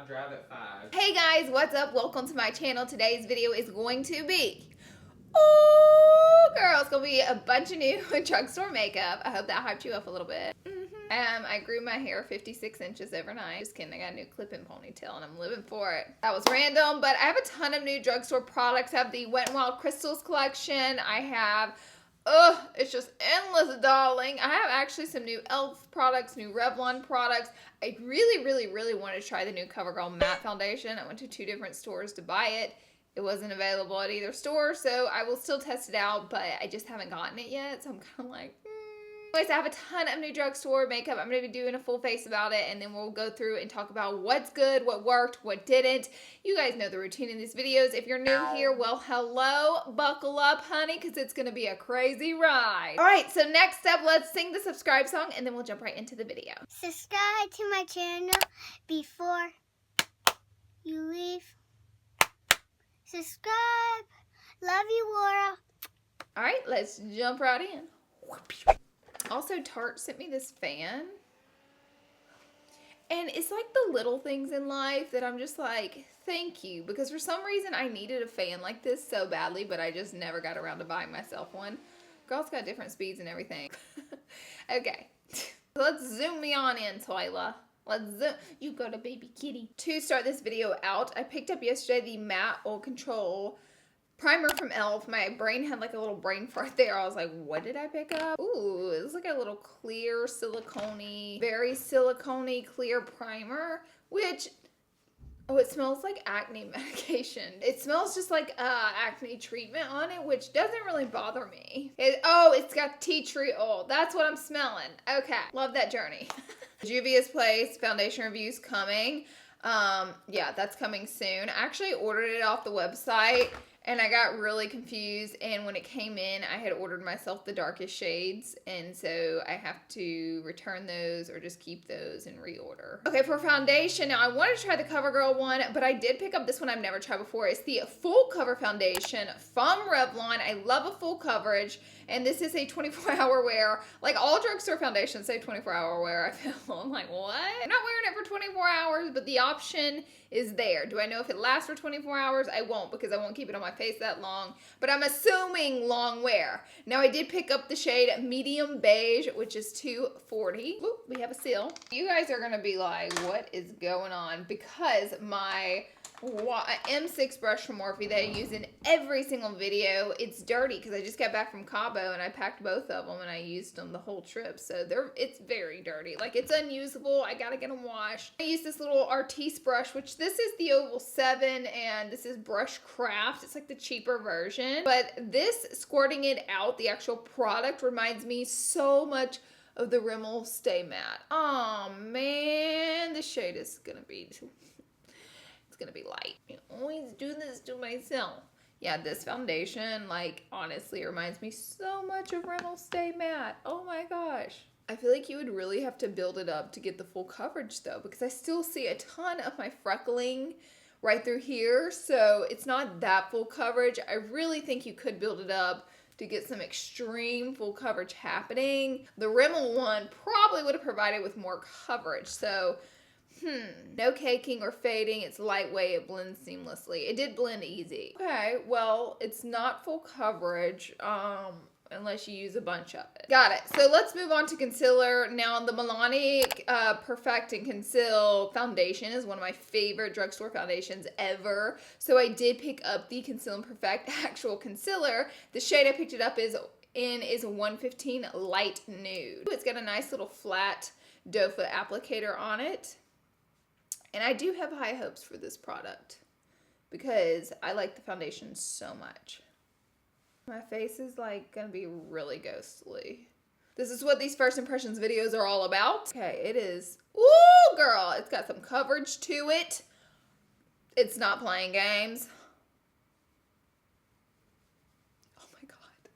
I drive at 5. Hey guys, what's up? Welcome to my channel. Today's video is going to be, oh girl, it's gonna be a bunch of new drugstore makeup. I hope that hyped you up a little bit. I grew my hair 56 inches overnight. Just kidding, I got a new clip-in ponytail and I'm living for it. That was random, but I have a ton of new drugstore products. I have the Wet n Wild Crystals collection. I have, it's just endless, darling. I have actually some new e.l.f. products, new Revlon products. I really wanted to try the new CoverGirl matte foundation. I went to 2 different stores to buy it. It wasn't available at either store, so I will still test it out, but I just haven't gotten it yet, so I'm kind of like, Anyways, I have a ton of new drugstore makeup. I'm going to be doing a full face about it, and then we'll go through and talk about what's good, what worked, what didn't. You guys know the routine in these videos. If you're new here, well, hello. Buckle up, honey, because it's going to be a crazy ride. All right, so next up, let's sing the subscribe song, and then we'll jump right into the video. Subscribe to my channel before you leave. Subscribe. Love you, Laura. All right, let's jump right in. Also, Tarte sent me this fan. And it's like the little things in life that I'm just like, thank you. Because for some reason, I needed a fan like this so badly, but I just never got around to buying myself one. Girls got different speeds and everything. Okay, let's zoom me on in, Twyla. Let's zoom. You go to baby kitty. To start this video out, I picked up yesterday the Matte Oil Control primer from e.l.f. My brain had like a little brain fart there. I was like, what did I pick up? Ooh, it's like a little clear silicone-y, very silicone-y clear primer, which, oh, it smells like acne medication. It smells just like acne treatment on it, which doesn't really bother me. It's got tea tree oil. That's what I'm smelling. Okay, love that journey. Juvia's Place foundation review's coming. Yeah, that's coming soon. I actually ordered it off the website and I got really confused, and when it came in, I had ordered myself the darkest shades, and so I have to return those or just keep those and reorder. Okay, for foundation, now I wanted to try the CoverGirl one, but I did pick up this one I've never tried before. It's the Full Cover Foundation from Revlon. I love a full coverage, and this is a 24-hour wear. Like all drugstore foundations say 24-hour wear, I feel. I'm like, what? I'm not wearing it for 24 hours, but the option is there. Do I know if it lasts for 24 hours? I won't, because I won't keep it on my face that long, but I'm assuming long wear. Now I did pick up the shade medium beige, which is $2.40. Ooh, we have a seal. You guys are gonna be like, what is going on? Because my M6 brush from Morphe that I use in every single video, it's dirty because I just got back from Cabo and I packed both of them and I used them the whole trip, so it's very dirty. Like, it's unusable. I gotta get them washed. I use this little Artiste brush, which this is the Oval 7 and this is Brush Craft. It's like the cheaper version, but this, squirting it out, the actual product, reminds me so much of the Rimmel Stay Matte. Oh man, this shade is gonna be light. I always do this to myself. Yeah, this foundation, like, honestly reminds me so much of Rimmel Stay Matte. Oh my gosh. I feel like you would really have to build it up to get the full coverage though, because I still see a ton of my freckling right through here, so it's not that full coverage. I really think you could build it up to get some extreme full coverage happening. The Rimmel one probably would have provided with more coverage, so no caking or fading. It's lightweight. It blends seamlessly. It did blend easy. Okay, well, it's not full coverage unless you use a bunch of it. Got it. So let's move on to concealer. Now, the Milani Perfect and Conceal foundation is one of my favorite drugstore foundations ever. So I did pick up the Conceal and Perfect actual concealer. The shade I picked it up is 115 Light Nude. It's got a nice little flat doe foot applicator on it. And I do have high hopes for this product because I like the foundation so much. My face is like gonna be really ghostly. This is what these first impressions videos are all about. Okay, it is, ooh girl, it's got some coverage to it. It's not playing games.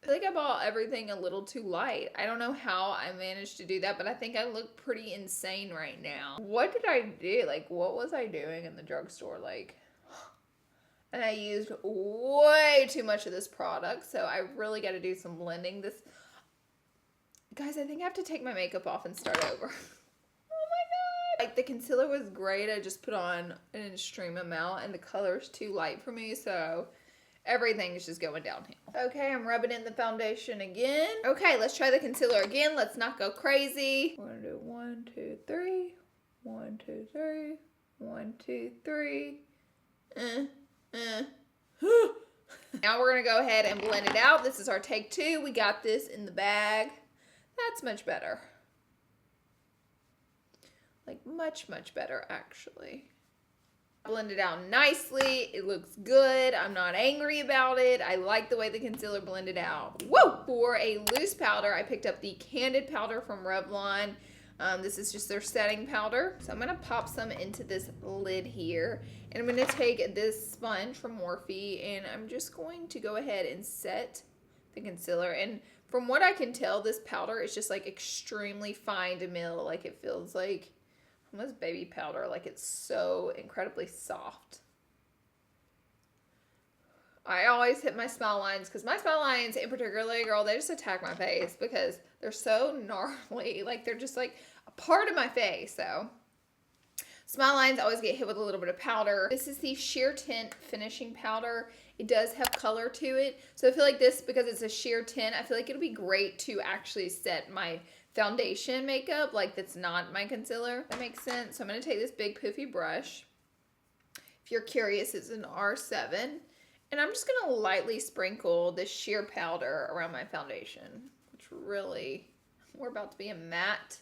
I think I bought everything a little too light. I don't know how I managed to do that, but I think I look pretty insane right now. What did I do? Like, what was I doing in the drugstore? Like, and I used way too much of this product, so I really got to do some blending. Guys, I think I have to take my makeup off and start over. Oh my God. Like the concealer was great. I just put on an extreme amount and the color's too light for me, so everything is just going downhill. Okay, I'm rubbing in the foundation again. Okay, let's try the concealer again. Let's not go crazy. We're gonna do 1, 2, 3. 1, 2, 3. 1, 2, 3. Now we're gonna go ahead and blend it out. This is our take 2. We got this in the bag. That's much better. Like much, much better actually. Blend it out nicely. It looks good. I'm not angry about it. I like the way the concealer blended out. Whoa! For a loose powder, I picked up the Candid powder from Revlon. This is just their setting powder. So I'm going to pop some into this lid here. And I'm going to take this sponge from Morphe and I'm just going to go ahead and set the concealer. And from what I can tell, this powder is just like extremely fine to mill. Like it feels like almost baby powder. Like it's so incredibly soft. I always hit my smile lines because my smile lines in particular, girl, they just attack my face because they're so gnarly. Like they're just like a part of my face. So smile lines always get hit with a little bit of powder. This is the Sheer Tint finishing powder. It does have color to it. So I feel like this, because it's a sheer tint, I feel like it'll be great to actually set my foundation makeup like that's not my concealer. That makes sense. So I'm going to take this big poofy brush. If you're curious, it's an R7. And I'm just going to lightly sprinkle this sheer powder around my foundation, which really, we're about to be a matte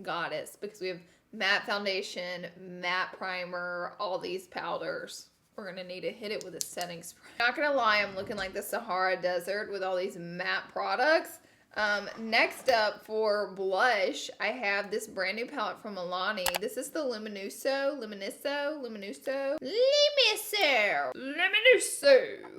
goddess because we have matte foundation, matte primer, all these powders. We're going to need to hit it with a setting spray. Not going to lie, I'm looking like the Sahara Desert with all these matte products. Next up for blush, I have this brand new palette from Milani. This is the Luminoso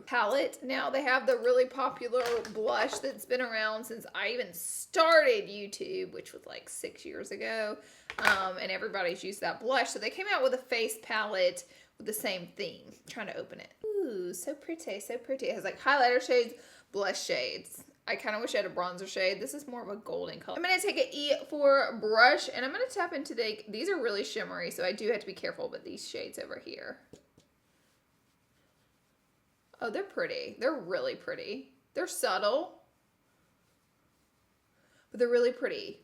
palette. Now they have the really popular blush that's been around since I even started YouTube, which was like 6 years ago. And everybody's used that blush. So they came out with a face palette with the same theme. I'm trying to open it. Ooh, so pretty, so pretty. It has like highlighter shades, blush shades. I kind of wish I had a bronzer shade. This is more of a golden color. I'm going to take an E4 brush and I'm going to tap into these are really shimmery, so I do have to be careful with these shades over here. Oh, they're pretty. They're really pretty. They're subtle, but they're really pretty.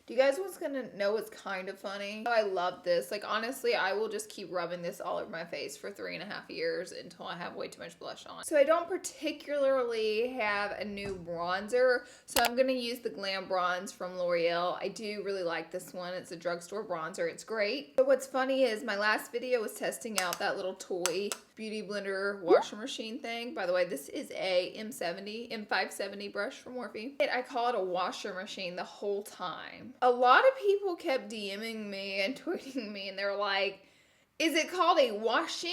Do you guys what's gonna know what's kind of funny? Oh, I love this. Like, honestly, I will just keep rubbing this all over my face for 3.5 years until I have way too much blush on. So I don't particularly have a new bronzer, so I'm gonna use the Glam Bronze from L'Oreal. I do really like this one. It's a drugstore bronzer. It's great. But what's funny is my last video was testing out that little toy beauty blender washer machine thing. By the way, this is a M570 brush from Morphe. I call it a washer machine the whole time. A lot of people kept DMing me and tweeting me and they're like, is it called a washing,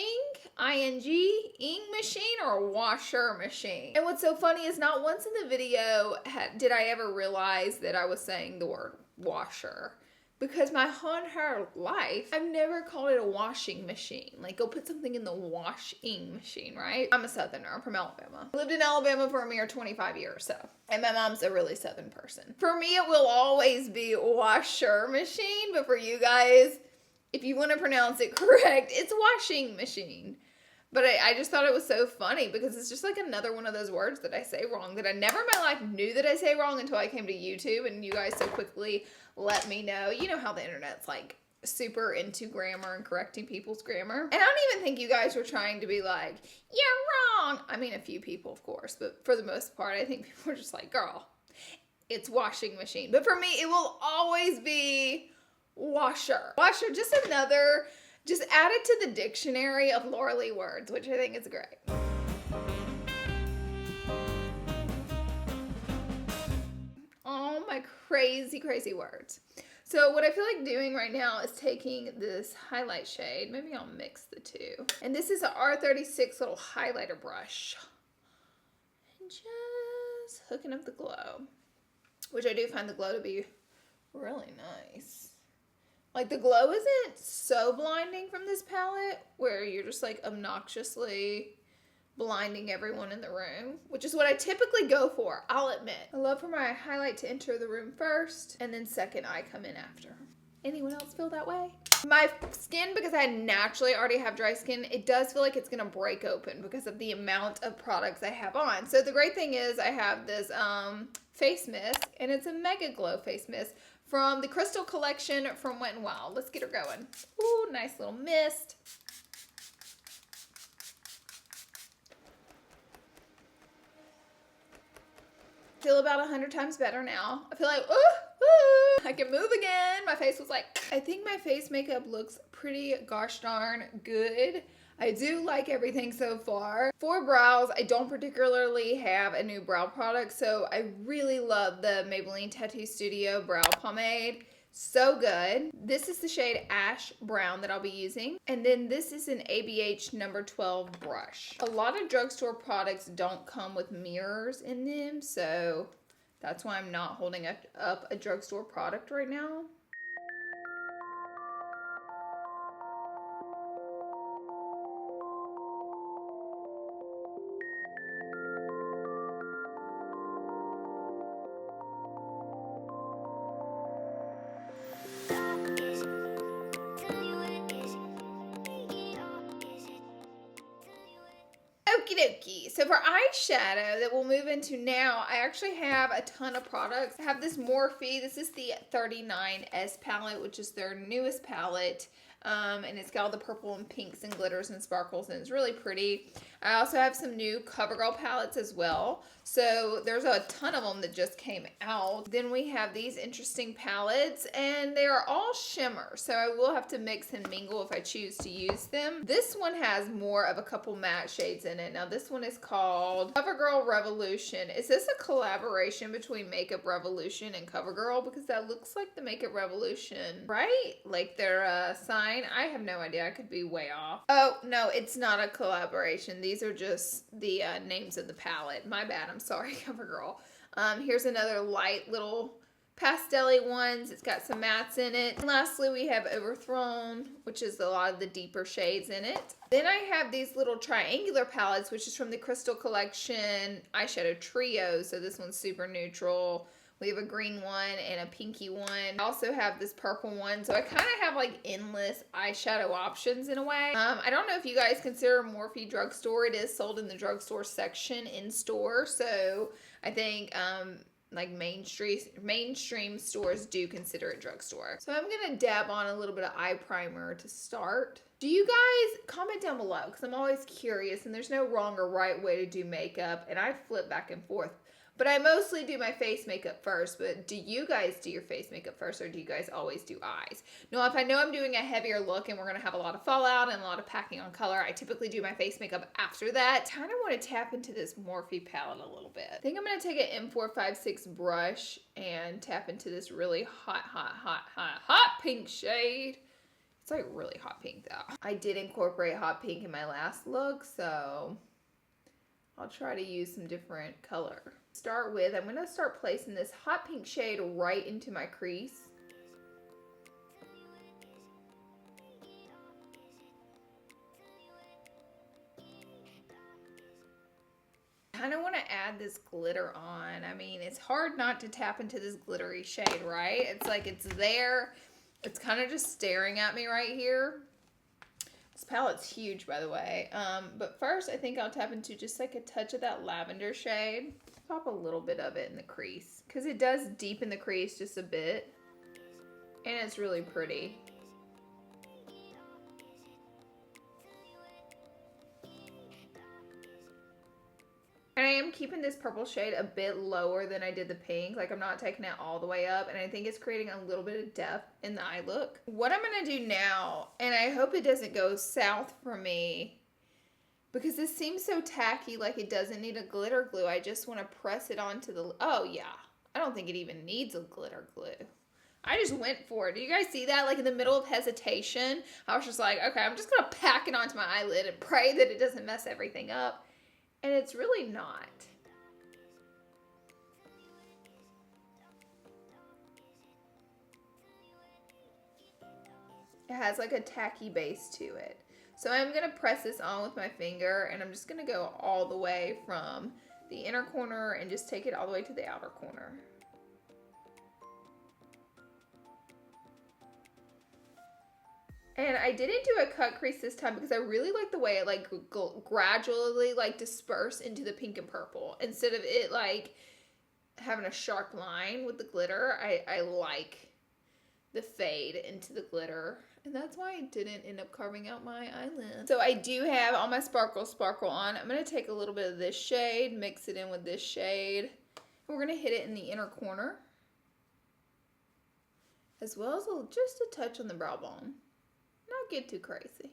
ing machine, or a washer machine? And what's so funny is not once in the video did I ever realize that I was saying the word washer. Because my whole entire life, I've never called it a washing machine. Like, go put something in the washing machine, right? I'm a Southerner. I'm from Alabama. I lived in Alabama for a mere 25 years, so. And my mom's a really Southern person. For me, it will always be washer machine. But for you guys, if you want to pronounce it correct, it's washing machine. But I just thought it was so funny because it's just like another one of those words that I say wrong that I never in my life knew that I say wrong until I came to YouTube and you guys so quickly let me know. You know how the internet's like super into grammar and correcting people's grammar. And I don't even think you guys were trying to be like, you're wrong. I mean, a few people, of course, but for the most part, I think people are just like, girl, it's washing machine. But for me, it will always be washer. Washer, just add it to the dictionary of LauraLee words, which I think is great. Oh, my crazy, crazy words. So what I feel like doing right now is taking this highlight shade. Maybe I'll mix the two. And this is an R36 little highlighter brush. And just hooking up the glow. Which I do find the glow to be really nice. Like, the glow isn't so blinding from this palette where you're just, like, obnoxiously blinding everyone in the room, which is what I typically go for, I'll admit. I love for my highlight to enter the room first, and then second eye come in after. Anyone else feel that way? My skin, because I naturally already have dry skin, it does feel like it's gonna break open because of the amount of products I have on. So the great thing is I have this face mist, and it's a Mega Glow face mist from the Crystal Collection from Wet n Wild. Let's get her going. Ooh, nice little mist. Feel about 100 times better now. I feel like, ooh, I can move again. My face was like, I think my face makeup looks pretty gosh darn good. I do like everything so far. For brows, I don't particularly have a new brow product, so I really love the Maybelline Tattoo Studio Brow Pomade. So good. This is the shade Ash Brown that I'll be using. And then this is an ABH number 12 brush. A lot of drugstore products don't come with mirrors in them, so that's why I'm not holding up a drugstore product right now. Okie dokie. So for eyeshadow that we'll move into now, I actually have a ton of products. I have this Morphe. This is the 39S palette, which is their newest palette. And it's got all the purple and pinks and glitters and sparkles, and it's really pretty. I also have some new CoverGirl palettes as well. So there's a ton of them that just came out. Then we have these interesting palettes, and they are all shimmer. So I will have to mix and mingle if I choose to use them. This one has more of a couple matte shades in it. Now this one is called CoverGirl Revolution. Is this a collaboration between Makeup Revolution and CoverGirl? Because that looks like the Makeup Revolution, right? Like their sign. I have no idea. I could be way off. Oh, no, it's not a collaboration. These are just the names of the palette. My bad. I'm sorry, CoverGirl. Here's another light little pastel-y ones. It's got some mattes in it. And lastly, we have Overthrown, which is a lot of the deeper shades in it. Then I have these little triangular palettes, which is from the Crystal Collection Eyeshadow Trio. So this one's super neutral. We have a green one and a pinky one. I also have this purple one. So I kind of have like endless eyeshadow options in a way. I don't know if you guys consider Morphe drugstore. It is sold in the drugstore section in store. So I think like mainstream stores do consider it drugstore. So I'm going to dab on a little bit of eye primer to start. Do you guys comment down below? Because I'm always curious, and there's no wrong or right way to do makeup. And I flip back and forth. But I mostly do my face makeup first, but do you guys do your face makeup first, or do you guys always do eyes? Now, if I know I'm doing a heavier look and we're going to have a lot of fallout and a lot of packing on color, I typically do my face makeup after that. Kind of want to tap into this Morphe palette a little bit. I think I'm going to take an M456 brush and tap into this really hot pink shade. It's like really hot pink though. I did incorporate hot pink in my last look, so I'll try to use some different color. Start with, I'm going to start placing this hot pink shade right into my crease. I kind of want to add this glitter on. I mean, it's hard not to tap into this glittery shade, right? It's like it's there. It's kind of just staring at me right here. This palette's huge, by the way. But first, I think I'll tap into just like a touch of that lavender shade. Pop a little bit of it in the crease, because it does deepen the crease just a bit, and it's really pretty. And I am keeping this purple shade a bit lower than I did the pink. Like, I'm not taking it all the way up, and I think it's creating a little bit of depth in the eye look. What I'm going to do now, and I hope it doesn't go south for me, because this seems so tacky, like it doesn't need a glitter glue. I just want to press it onto the... Oh, yeah. I don't think it even needs a glitter glue. I just went for it. Do you guys see that? Like in the middle of hesitation, I was just like, okay, I'm just going to pack it onto my eyelid and pray that it doesn't mess everything up. And it's really not. It has like a tacky base to it. So I'm going to press this on with my finger, and I'm just going to go all the way from the inner corner and just take it all the way to the outer corner. And I didn't do a cut crease this time because I really like the way it like gradually like disperse into the pink and purple instead of it like having a sharp line with the glitter. I like the fade into the glitter, and that's why I didn't end up carving out my eyelid. So I do have all my sparkle on. I'm going to take a little bit of this shade, mix it in with this shade, and we're going to hit it in the inner corner, as well as just a touch on the brow bone. Not get too crazy.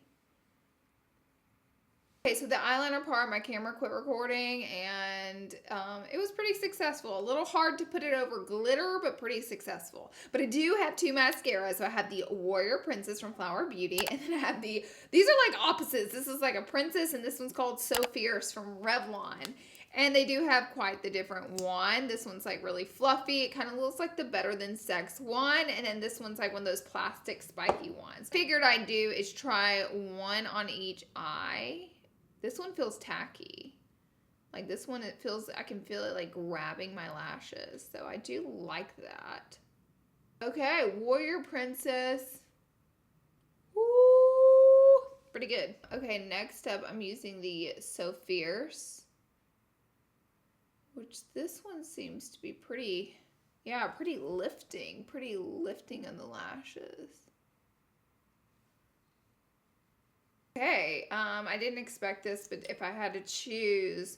Okay, so the eyeliner part, my camera quit recording, and it was pretty successful. A little hard to put it over glitter, but pretty successful. But I do have two mascaras. So I have the Warrior Princess from Flower Beauty, and then I have these are like opposites. This is like a princess, and this one's called So Fierce from Revlon. And they do have quite the different one. This one's like really fluffy. It kind of looks like the Better Than Sex one. And then this one's like one of those plastic spiky ones. Figured I'd do is try one on each eye. This one feels tacky. Like this one, it feels, I can feel it like grabbing my lashes. So I do like that. Okay, Warrior Princess. Woo! Pretty good. Okay, next up, I'm using the So Fierce, which this one seems to be pretty, yeah, pretty lifting on the lashes. Okay, I didn't expect this, but if I had to choose,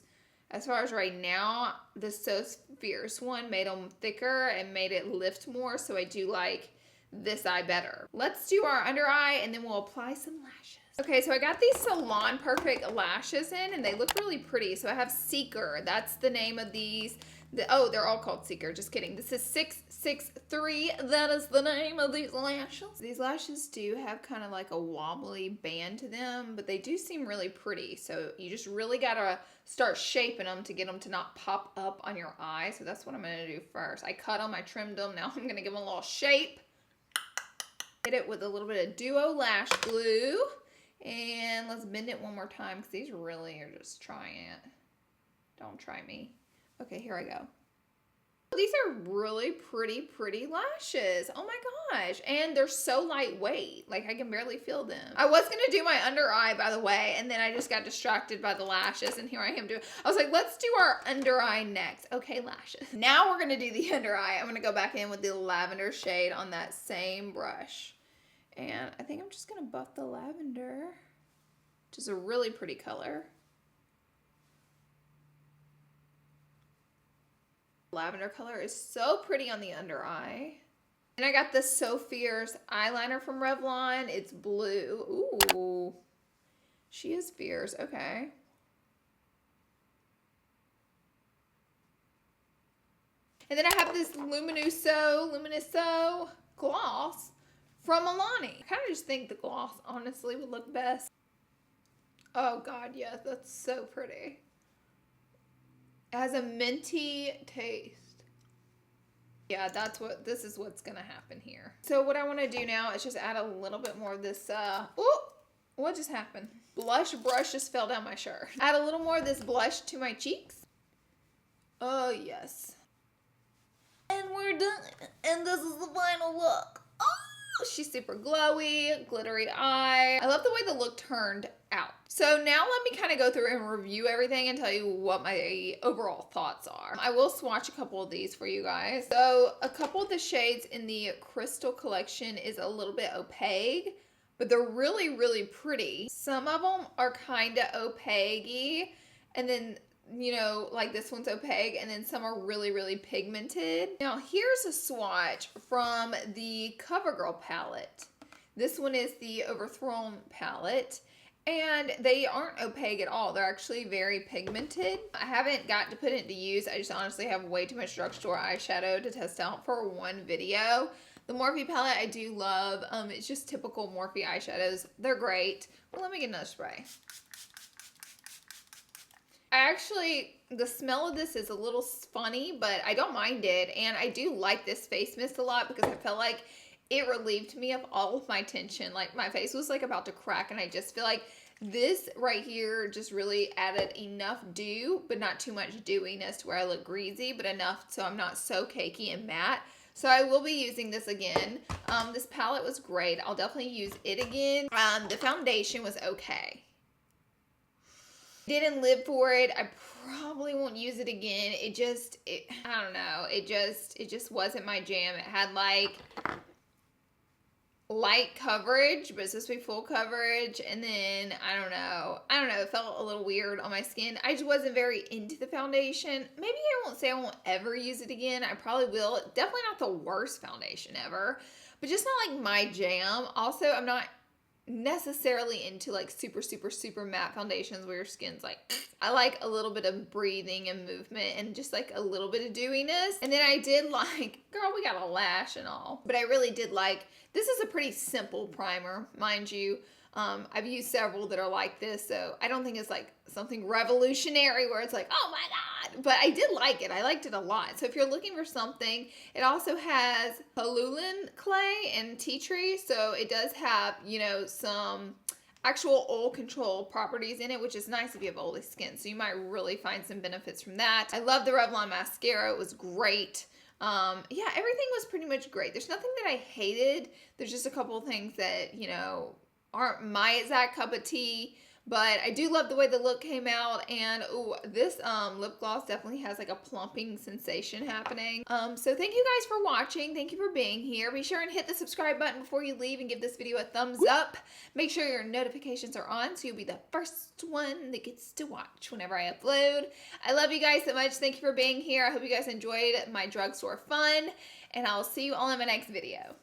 as far as right now, the So Fierce one made them thicker and made it lift more, so I do like this eye better. Let's do our under eye, and then we'll apply some lashes. Okay, so I got these Salon Perfect lashes in, and they look really pretty. So I have Seeker. That's the name of these. Oh, they're all called Seeker. Just kidding. This is 663. That is the name of these lashes. These lashes do have kind of like a wobbly band to them, but they do seem really pretty. So you just really got to start shaping them to get them to not pop up on your eye. So that's what I'm going to do first. I cut them. I trimmed them. Now I'm going to give them a little shape. Hit it with a little bit of Duo Lash Glue. And let's bend it one more time because these really are just trying it. Don't try me. Okay, here I go. These are really pretty lashes. Oh my gosh. And they're so lightweight. Like I can barely feel them. I was going to do my under eye, by the way, and then I just got distracted by the lashes, and here I am doing, I was like, let's do our under eye next. Okay, lashes. Now we're going to do the under eye. I'm going to go back in with the lavender shade on that same brush. And I think I'm just going to buff the lavender, which is a really pretty color. Lavender color is so pretty on the under eye. And I got this So Fierce eyeliner from Revlon. It's blue. Ooh, she is fierce. Okay. And then I have this Luminoso gloss from Milani. I kind of just think the gloss honestly would look best. Oh God, yes, that's so pretty. It has a minty taste. Yeah, this is what's gonna happen here. So what I want to do now is just add a little bit more of this, what just happened? Blush brush just fell down my shirt. Add a little more of this blush to my cheeks. Oh yes. And we're done. And this is the final look. Oh, she's super glowy, glittery eye. I love the way the look turned out. So now let me kind of go through and review everything and tell you what my overall thoughts are. I will swatch a couple of these for you guys. So a couple of the shades in the Crystal collection is a little bit opaque, but they're really pretty. Some of them are kind of opaque-y, and then, you know, like this one's opaque, and then some are really pigmented. Now here's a swatch from the CoverGirl palette. This one is the Overthrown palette, and they aren't opaque at all. They're actually very pigmented. I haven't got to put it into use. I just honestly have way too much drugstore eyeshadow to test out for one video. The Morphe palette I do love. It's just typical Morphe eyeshadows. They're great. Well, let me get another spray. The smell of this is a little funny, but I don't mind it. And I do like this face mist a lot because I felt like it relieved me of all of my tension. Like my face was like about to crack, and I just feel like this right here just really added enough dew, but not too much dewiness to where I look greasy, but enough so I'm not so cakey and matte. So I will be using this again. This palette was great. I'll definitely use it again. The foundation was okay. Didn't live for it. I probably won't use it again. I don't know. It just wasn't my jam. It had like light coverage, but it's supposed to be full coverage. And then I don't know. It felt a little weird on my skin. I just wasn't very into the foundation. Maybe I won't say I won't ever use it again. I probably will. Definitely not the worst foundation ever, but just not like my jam. Also, I'm not necessarily into like super matte foundations where your skin's like, I like a little bit of breathing and movement and just like a little bit of dewiness. And then I did like, girl, we got a lash and all, but I really did like, this is a pretty simple primer, mind you. I've used several that are like this, so I don't think it's like something revolutionary where it's like, oh my God, but I did like it. I liked it a lot. So if you're looking for something, it also has Halulin clay and tea tree. So it does have, you know, some actual oil control properties in it, which is nice if you have oily skin. So you might really find some benefits from that. I love the Revlon mascara. It was great. Yeah, everything was pretty much great. There's nothing that I hated. There's just a couple of things that, you know, aren't my exact cup of tea, but I do love the way the look came out. And ooh, this lip gloss definitely has like a plumping sensation happening. So thank you guys for watching. Thank you for being here. Be sure and hit the subscribe button before you leave and give this video a thumbs up. Make sure your notifications are on so you'll be the first one that gets to watch whenever I upload. I love you guys so much. Thank you for being here. I hope you guys enjoyed my drugstore fun, and I'll see you all in my next video.